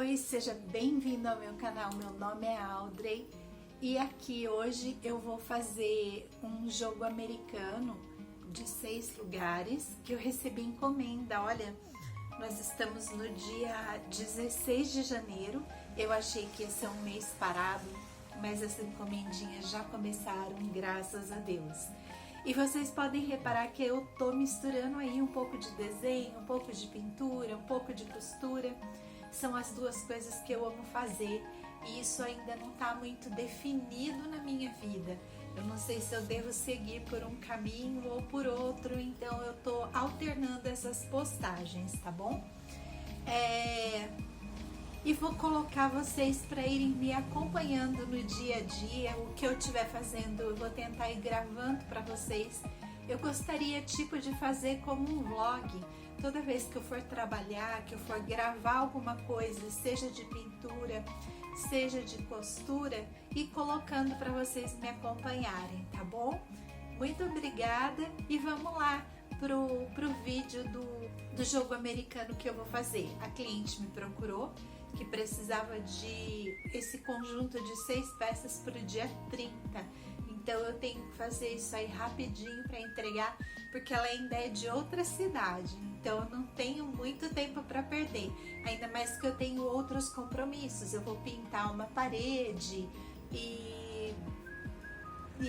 Oi, seja bem-vindo ao meu canal. Meu nome é Audrey e aqui hoje eu vou fazer um jogo americano de 6 lugares que eu recebi encomenda. Olha, nós estamos no dia 16 de janeiro. Eu achei que ia ser um mês parado, mas as encomendinhas já começaram, graças a Deus. E vocês podem reparar que eu tô misturando aí um pouco de desenho, um pouco de pintura, um pouco de costura. São as duas coisas que eu amo fazer e isso ainda não tá muito definido na minha vida. Eu não sei se eu devo seguir por um caminho ou por outro, então eu tô alternando essas postagens, tá bom? E vou colocar vocês para irem me acompanhando no dia a dia, o que eu estiver fazendo, eu vou tentar ir gravando para vocês. Eu gostaria de fazer como um vlog, toda vez que eu for trabalhar, que eu for gravar alguma coisa, seja de pintura, seja de costura, e colocando para vocês me acompanharem, tá bom? Muito obrigada e vamos lá pro vídeo do jogo americano que eu vou fazer. A cliente me procurou que precisava de esse conjunto de 6 peças para o dia 30. Então eu tenho que fazer isso aí rapidinho para entregar, porque ela ainda é de outra cidade. Então eu não tenho muito tempo para perder. Ainda mais que eu tenho outros compromissos. Eu vou pintar uma parede e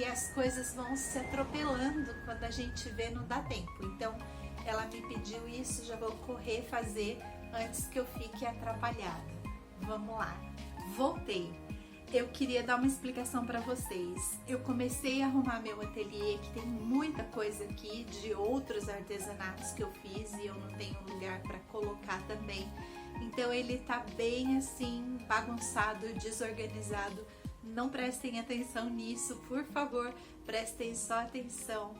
as coisas vão se atropelando, quando a gente vê não dá tempo. Então ela me pediu isso, já vou correr fazer antes que eu fique atrapalhada. Vamos lá. Voltei. Eu queria dar uma explicação para vocês. Eu comecei a arrumar meu ateliê, que tem muita coisa aqui de outros artesanatos que eu fiz e eu não tenho lugar para colocar também. Então ele tá bem assim, bagunçado, desorganizado. Não prestem atenção nisso, por favor, prestem só atenção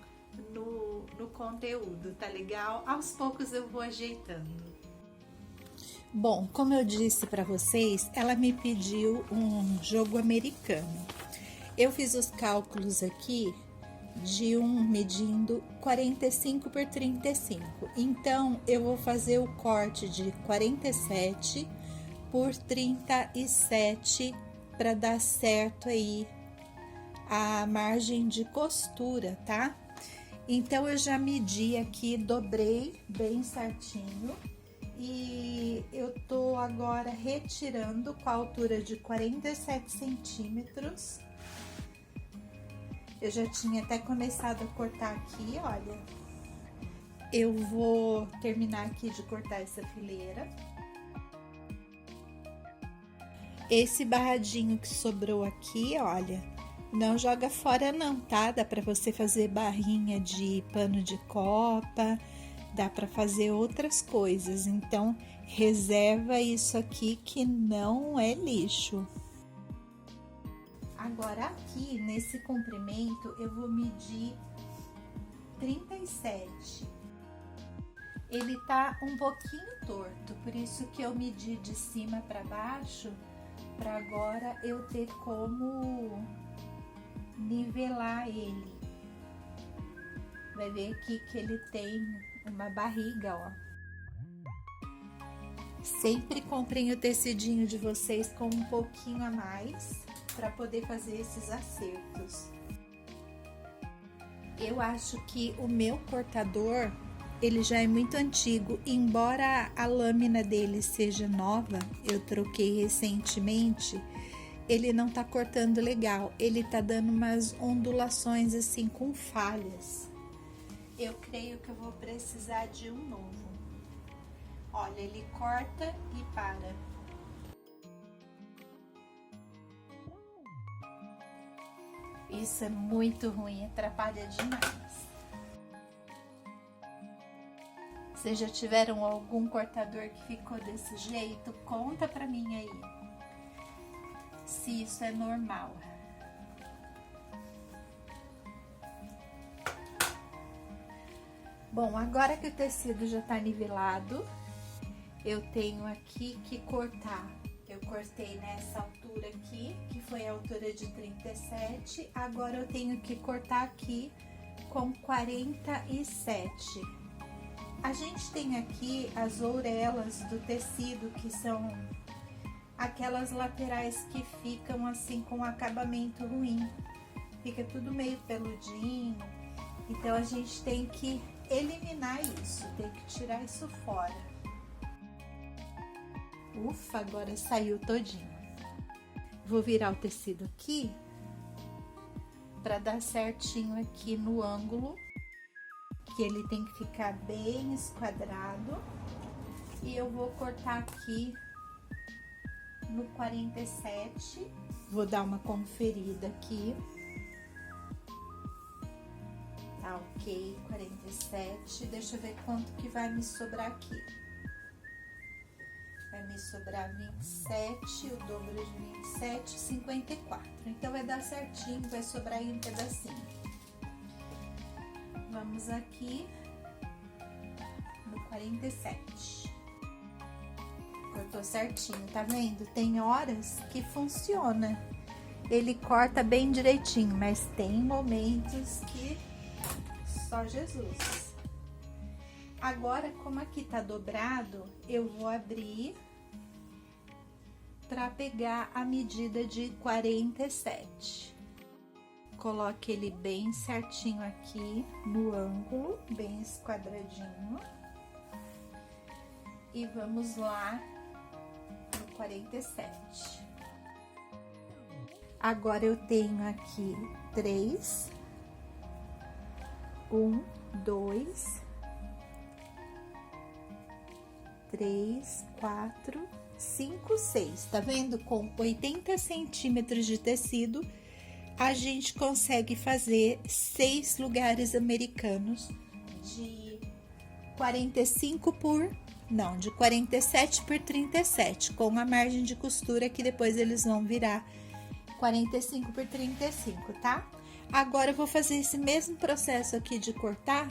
no conteúdo, tá legal? Aos poucos eu vou ajeitando. Bom, como eu disse para vocês, ela me pediu um jogo americano. Eu fiz os cálculos aqui de um medindo 45 por 35. Então, eu vou fazer o corte de 47 por 37 para dar certo aí a margem de costura, tá? Então, eu já medi aqui, dobrei bem certinho. E eu tô agora retirando com a altura de 47 centímetros. Eu já tinha até começado a cortar aqui, olha. Eu vou terminar aqui de cortar essa fileira. Esse barradinho que sobrou aqui, olha, não joga fora não, tá? Dá pra você fazer barrinha de pano de copa, dá para fazer outras coisas, então reserva isso aqui que não é lixo. Agora aqui nesse comprimento eu vou medir 37. Ele tá um pouquinho torto, por isso que eu medi de cima para baixo, para agora eu ter como nivelar ele. Vai ver aqui que ele tem uma barriga, ó. Sempre comprem o tecidinho de vocês com um pouquinho a mais para poder fazer esses acertos. Eu acho que o meu cortador, ele já é muito antigo, embora a lâmina dele seja nova, eu troquei recentemente, ele não tá cortando legal, ele tá dando umas ondulações assim com falhas. Eu creio que eu vou precisar de um novo. Olha, ele corta e para. Isso é muito ruim, atrapalha demais. Vocês já tiveram algum cortador que ficou desse jeito? Conta pra mim aí, se isso é normal. Bom, agora que o tecido já tá nivelado, eu tenho aqui que cortar. Eu cortei nessa altura aqui, que foi a altura de 37, agora eu tenho que cortar aqui com 47. A gente tem aqui as ourelas do tecido, que são aquelas laterais que ficam assim com acabamento ruim. Fica tudo meio peludinho. Então a gente tem que eliminar isso, tem que tirar isso fora. Ufa, agora saiu todinho. Vou virar o tecido aqui para dar certinho aqui no ângulo, que ele tem que ficar bem esquadrado. E eu vou cortar aqui no 47. Vou dar uma conferida aqui. Tá ok, 47. Deixa eu ver quanto que vai me sobrar aqui. Vai me sobrar 27, o dobro de 27, 54. Então, vai dar certinho, vai sobrar aí um pedacinho. Vamos aqui no 47. Cortou certinho, tá vendo? Tem horas que funciona. Ele corta bem direitinho, mas tem momentos que só Jesus. Agora, como aqui tá dobrado, eu vou abrir para pegar a medida de 47. Coloque ele bem certinho aqui no ângulo, bem esquadradinho. E vamos lá no 47. Agora eu tenho aqui 3, 1, 2, 3, 4, 5, 6. Tá vendo? Com 80 centímetros de tecido, a gente consegue fazer 6 lugares americanos de 45 por... Não, de 47 por 37, com a margem de costura que depois eles vão virar 45 por 35, tá? Agora eu vou fazer esse mesmo processo aqui de cortar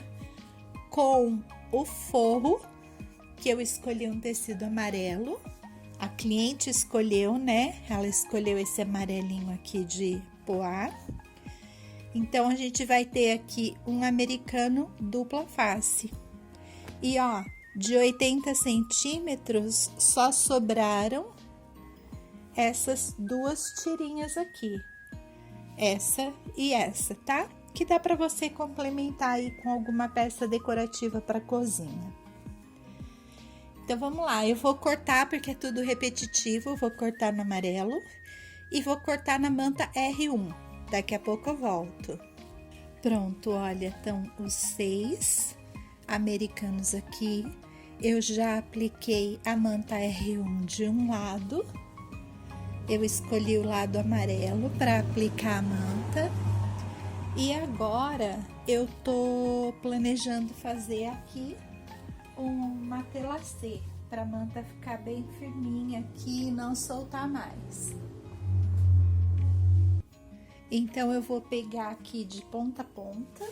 com o forro, que eu escolhi um tecido amarelo. A cliente escolheu, né? Ela escolheu esse amarelinho aqui de poá. Então, a gente vai ter aqui um americano dupla face. E, ó, de 80 centímetros, só sobraram essas duas tirinhas aqui. Essa e essa, tá? Que dá pra você complementar aí com alguma peça decorativa pra cozinha. Então, vamos lá. Eu vou cortar, porque é tudo repetitivo. Vou cortar no amarelo e vou cortar na manta R1. Daqui a pouco eu volto. Pronto, olha, estão os 6 americanos aqui. Eu já apliquei a manta R1 de um lado. Eu escolhi o lado amarelo para aplicar a manta. E agora, eu tô planejando fazer aqui uma telacê, para a manta ficar bem firminha aqui e não soltar mais. Então, eu vou pegar aqui de ponta a ponta.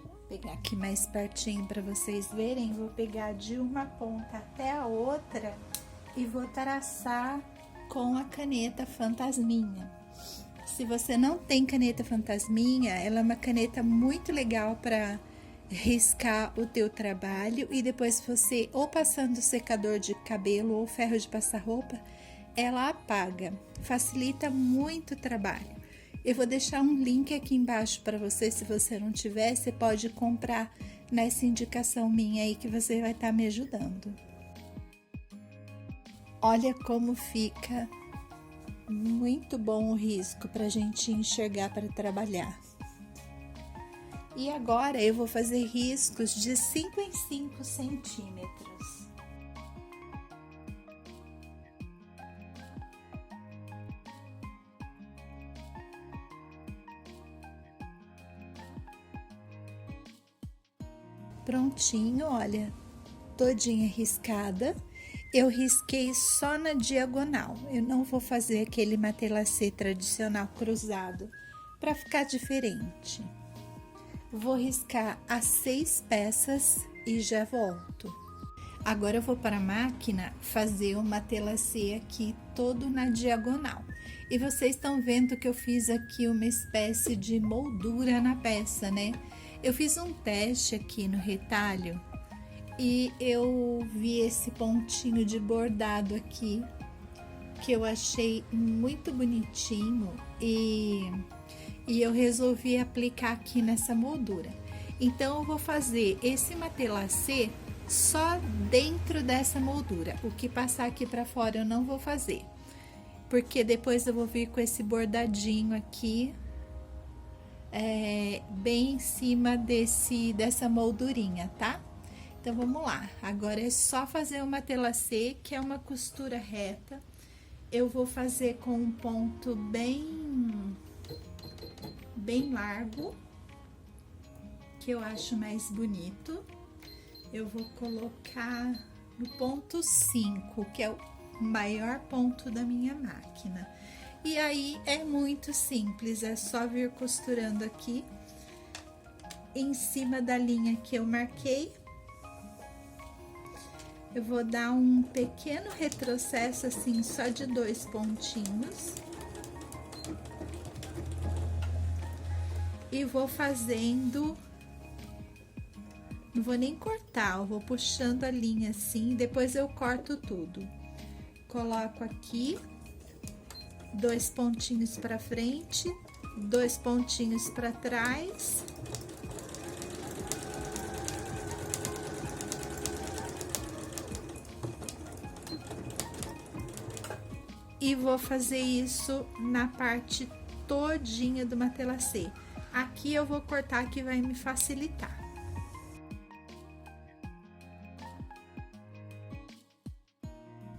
Vou pegar aqui mais pertinho para vocês verem. Vou pegar de uma ponta até a outra e vou traçar com a caneta fantasminha. Se você não tem caneta fantasminha, ela é uma caneta muito legal para riscar o teu trabalho e depois você ou passando secador de cabelo ou ferro de passar roupa, ela apaga, facilita muito o trabalho. Eu vou deixar um link aqui embaixo para você, se você não tiver, você pode comprar nessa indicação minha aí que você vai estar me ajudando. Olha como fica muito bom o risco para a gente enxergar para trabalhar. E agora eu vou fazer riscos de 5 em 5 centímetros. Prontinho, olha, todinha riscada. Eu risquei só na diagonal. Eu não vou fazer aquele matelacê tradicional cruzado para ficar diferente. Vou riscar as 6 peças e já volto. Agora eu vou para a máquina fazer o matelacê aqui todo na diagonal. E vocês estão vendo que eu fiz aqui uma espécie de moldura na peça, né? Eu fiz um teste aqui no retalho e eu vi esse pontinho de bordado aqui, que eu achei muito bonitinho e eu resolvi aplicar aqui nessa moldura. Então eu vou fazer esse matelassê só dentro dessa moldura. O que passar aqui para fora eu não vou fazer, porque depois eu vou vir com esse bordadinho aqui, bem em cima dessa moldurinha, tá? Então vamos lá. Agora é só fazer o matelassê, que é uma costura reta. Eu vou fazer com um ponto bem largo, que eu acho mais bonito. Eu vou colocar no ponto 5, que é o maior ponto da minha máquina. E aí é muito simples, é só vir costurando aqui em cima da linha que eu marquei. Eu vou dar um pequeno retrocesso assim, só de 2 pontinhos. E vou fazendo, não vou nem cortar, eu vou puxando a linha assim, depois eu corto tudo. Coloco aqui 2 pontinhos para frente, 2 pontinhos para trás. E vou fazer isso na parte todinha do matelassê. Aqui eu vou cortar, que vai me facilitar.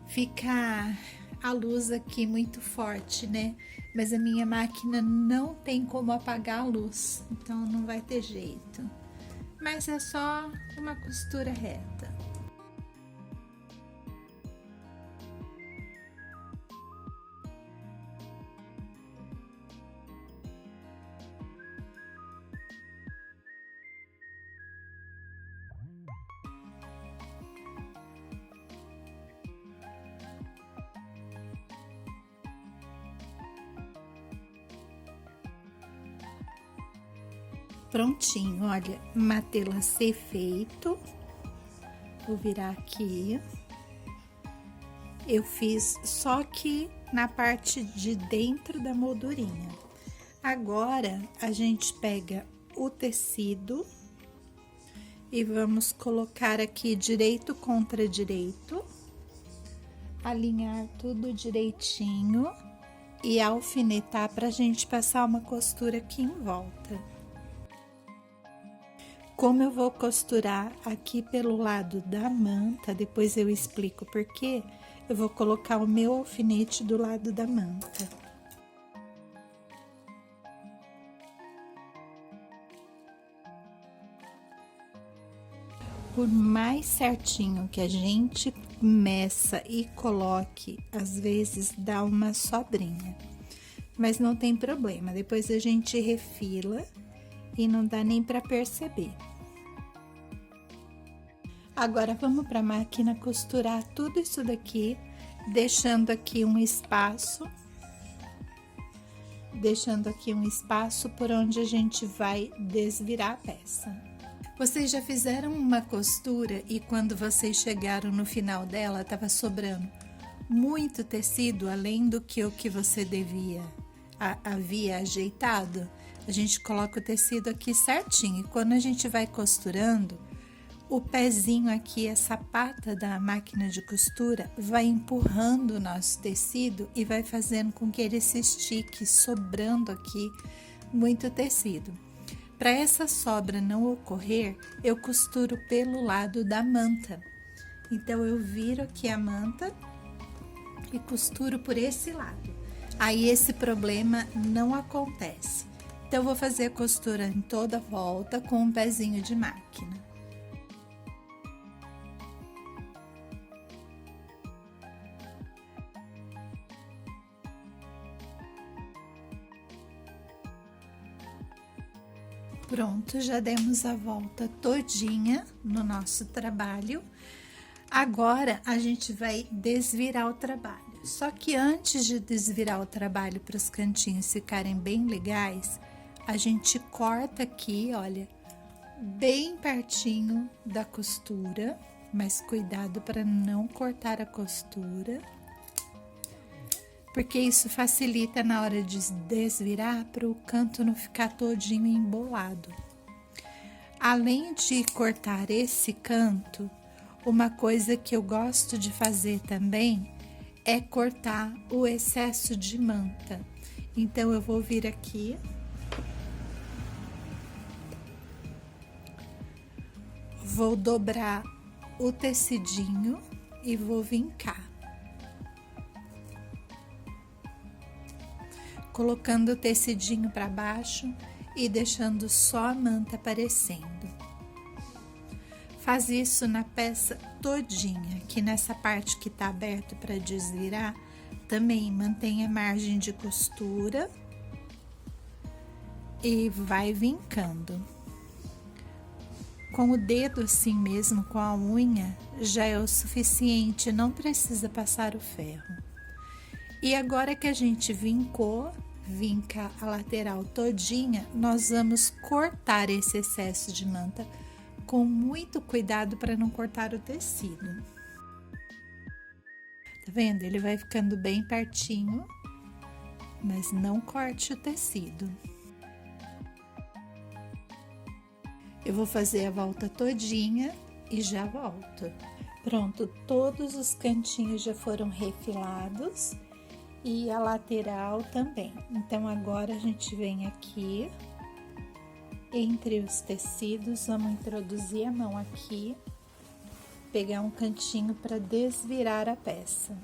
Fica a luz aqui muito forte, né? Mas a minha máquina não tem como apagar a luz, então não vai ter jeito. Mas é só uma costura reta. Prontinho, olha, matelassê feito. Vou virar aqui. Eu fiz só aqui na parte de dentro da moldurinha. Agora, a gente pega o tecido e vamos colocar aqui direito contra direito, alinhar tudo direitinho e alfinetar pra gente passar uma costura aqui em volta. Como eu vou costurar aqui pelo lado da manta, depois eu explico por quê, eu vou colocar o meu alfinete do lado da manta. Por mais certinho que a gente meça e coloque, às vezes dá uma sobrinha, mas não tem problema, depois a gente refila e não dá nem para perceber. Agora vamos para a máquina costurar tudo isso daqui, deixando aqui um espaço por onde a gente vai desvirar a peça. Vocês já fizeram uma costura e quando vocês chegaram no final dela, estava sobrando muito tecido além do que o que você havia ajeitado? A gente coloca o tecido aqui certinho e quando a gente vai costurando, o pezinho aqui, essa pata da máquina de costura, vai empurrando o nosso tecido e vai fazendo com que ele se estique, sobrando aqui muito tecido. Para essa sobra não ocorrer, eu costuro pelo lado da manta. Então, eu viro aqui a manta e costuro por esse lado. Aí, esse problema não acontece. Então, eu vou fazer a costura em toda a volta com um pezinho de máquina. Pronto, já demos a volta todinha no nosso trabalho. Agora, a gente vai desvirar o trabalho. Só que antes de desvirar o trabalho para os cantinhos ficarem bem legais, a gente corta aqui, olha, bem pertinho da costura. mas cuidado para não cortar a costura, porque isso facilita na hora de desvirar para o canto não ficar todinho embolado. Além de cortar esse canto, uma coisa que eu gosto de fazer também é cortar o excesso de manta. Então, eu vou vir aqui, vou dobrar o tecidinho e vou vincar, colocando o tecidinho para baixo e deixando só a manta aparecendo. Faz isso na peça todinha, que nessa parte que tá aberto para desvirar, também mantenha a margem de costura e vai vincando. Com o dedo assim mesmo, com a unha, já é o suficiente, não precisa passar o ferro. E agora que a gente vincou, vinca a lateral todinha, nós vamos cortar esse excesso de manta com muito cuidado para não cortar o tecido. Tá vendo? Ele vai ficando bem pertinho, mas não corte o tecido. Eu vou fazer a volta todinha e já volto. Pronto, todos os cantinhos já foram refilados e a lateral também. Então, agora a gente vem aqui, entre os tecidos, vamos introduzir a mão aqui, pegar um cantinho para desvirar a peça.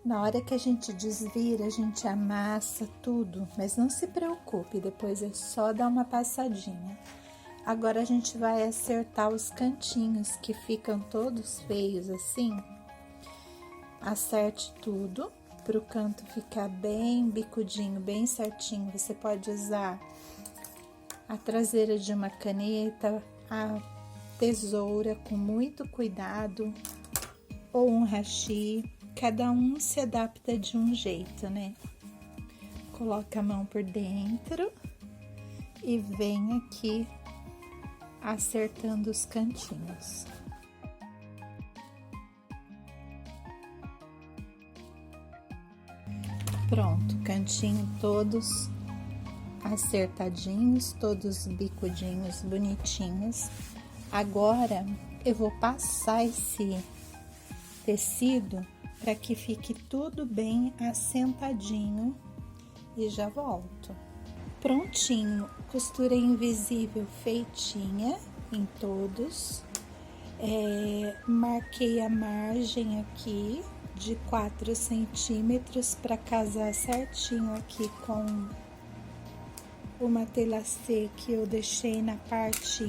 Na hora que a gente desvira, a gente amassa tudo, mas não se preocupe, depois é só dar uma passadinha. Agora a gente vai acertar os cantinhos que ficam todos feios assim. Acerte tudo para o canto ficar bem bicudinho, bem certinho. Você pode usar a traseira de uma caneta, a tesoura com muito cuidado, ou um hashi. Cada um se adapta de um jeito, né? Coloca a mão por dentro e vem aqui acertando os cantinhos. Pronto, cantinho todos acertadinhos, todos bicudinhos, bonitinhos. Agora, eu vou passar esse tecido para que fique tudo bem assentadinho e já volto. Prontinho, costura invisível feitinha em todos. Marquei a margem aqui de 4 centímetros para casar certinho aqui com o matelacê que eu deixei na parte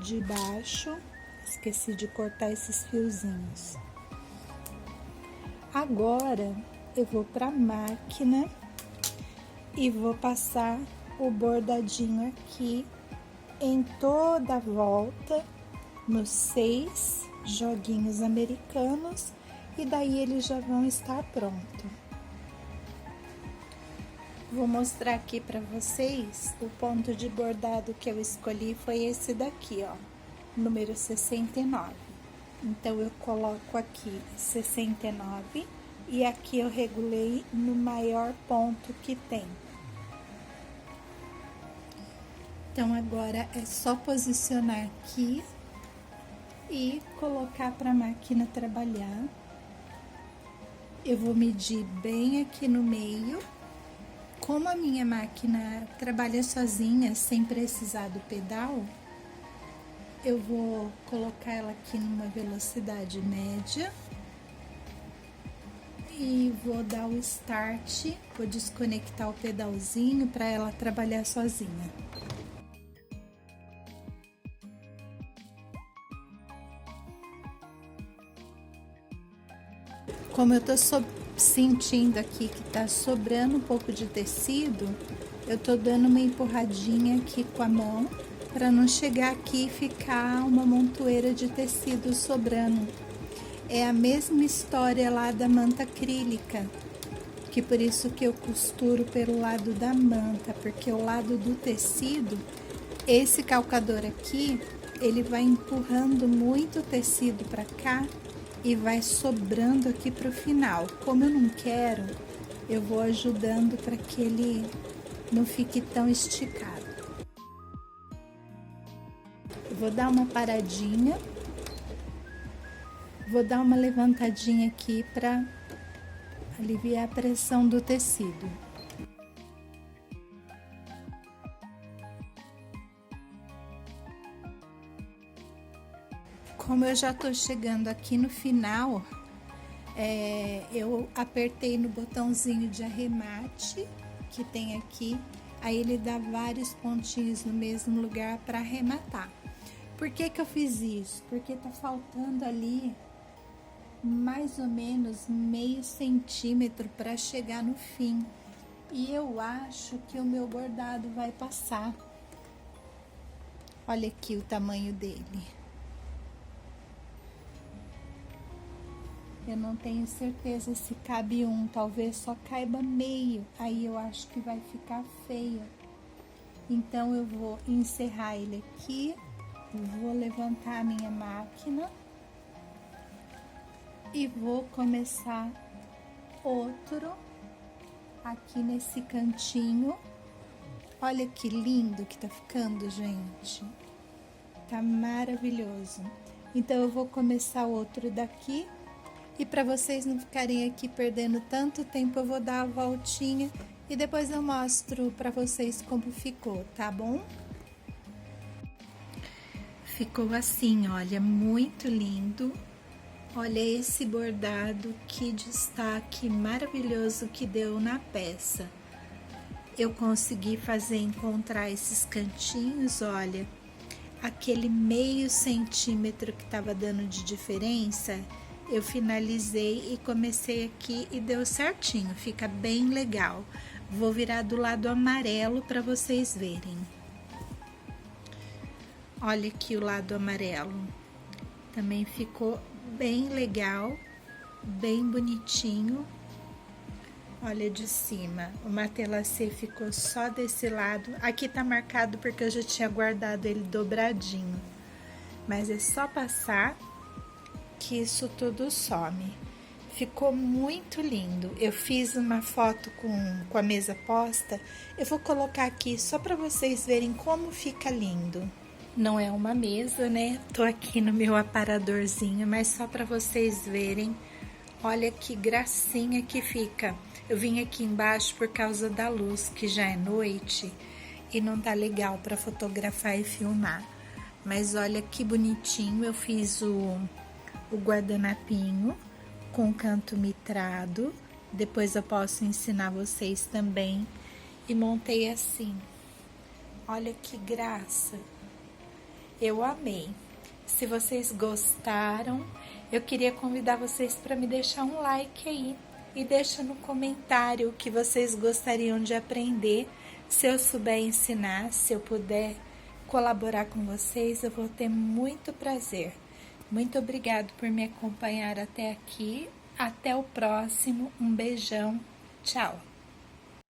de baixo. Esqueci de cortar esses fiozinhos. Agora, eu vou para a máquina e vou passar o bordadinho aqui em toda a volta, nos 6 joguinhos americanos, e daí eles já vão estar prontos. Vou mostrar aqui para vocês o ponto de bordado que eu escolhi, foi esse daqui, ó, número 69. Então, eu coloco aqui 69 e aqui eu regulei no maior ponto que tem. Então, agora é só posicionar aqui e colocar para a máquina trabalhar. Eu vou medir bem aqui no meio. Como a minha máquina trabalha sozinha, sem precisar do pedal, eu vou colocar ela aqui numa velocidade média e vou dar o start, vou desconectar o pedalzinho para ela trabalhar sozinha. Como eu tô sentindo aqui que tá sobrando um pouco de tecido, eu tô dando uma empurradinha aqui com a mão para não chegar aqui e ficar uma montoeira de tecido sobrando. É a mesma história lá da manta acrílica, que por isso que eu costuro pelo lado da manta, porque o lado do tecido, esse calcador aqui, ele vai empurrando muito tecido para cá e vai sobrando aqui pro final. Como eu não quero, eu vou ajudando para que ele não fique tão esticado. Eu vou dar uma paradinha, vou dar uma levantadinha aqui para aliviar a pressão do tecido. Como eu já tô chegando aqui no final, eu apertei no botãozinho de arremate que tem aqui, aí ele dá vários pontinhos no mesmo lugar para arrematar. Por que que eu fiz isso? Porque tá faltando ali mais ou menos meio centímetro para chegar no fim. E eu acho que o meu bordado vai passar. Olha aqui o tamanho dele. Eu não tenho certeza se cabe um, talvez só caiba meio. Aí eu acho que vai ficar feio. Então eu vou encerrar ele aqui, vou levantar a minha máquina e vou começar outro aqui nesse cantinho. Olha que lindo que tá ficando, gente. Tá maravilhoso. Então eu vou começar outro daqui. E para vocês não ficarem aqui perdendo tanto tempo, eu vou dar a voltinha e depois eu mostro para vocês como ficou, tá bom? Ficou assim, olha, muito lindo. Olha esse bordado, que destaque maravilhoso que deu na peça. Eu consegui encontrar esses cantinhos, olha, aquele meio centímetro que tava dando de diferença. Eu finalizei e comecei aqui e deu certinho, fica bem legal. Vou virar do lado amarelo para vocês verem. Olha aqui o lado amarelo. Também ficou bem legal, bem bonitinho. Olha de cima, o matelassê ficou só desse lado. Aqui tá marcado porque eu já tinha guardado ele dobradinho. Mas é só passar que isso tudo some. Ficou muito lindo. Eu fiz uma foto com a mesa posta. Eu vou colocar aqui só para vocês verem como fica lindo. Não é uma mesa, né? Tô aqui no meu aparadorzinho, mas só para vocês verem. Olha que gracinha que fica. Eu vim aqui embaixo por causa da luz, que já é noite e não tá legal para fotografar e filmar. Mas olha que bonitinho. Eu fiz o guardanapinho com canto mitrado, depois eu posso ensinar vocês também, e montei assim. Olha que graça, eu amei. Se vocês gostaram, eu queria convidar vocês para me deixar um like aí e deixa no comentário o que vocês gostariam de aprender. Se eu souber ensinar, se eu puder colaborar com vocês, eu vou ter muito prazer. Muito obrigado por me acompanhar até aqui. Até o próximo. Um beijão. Tchau.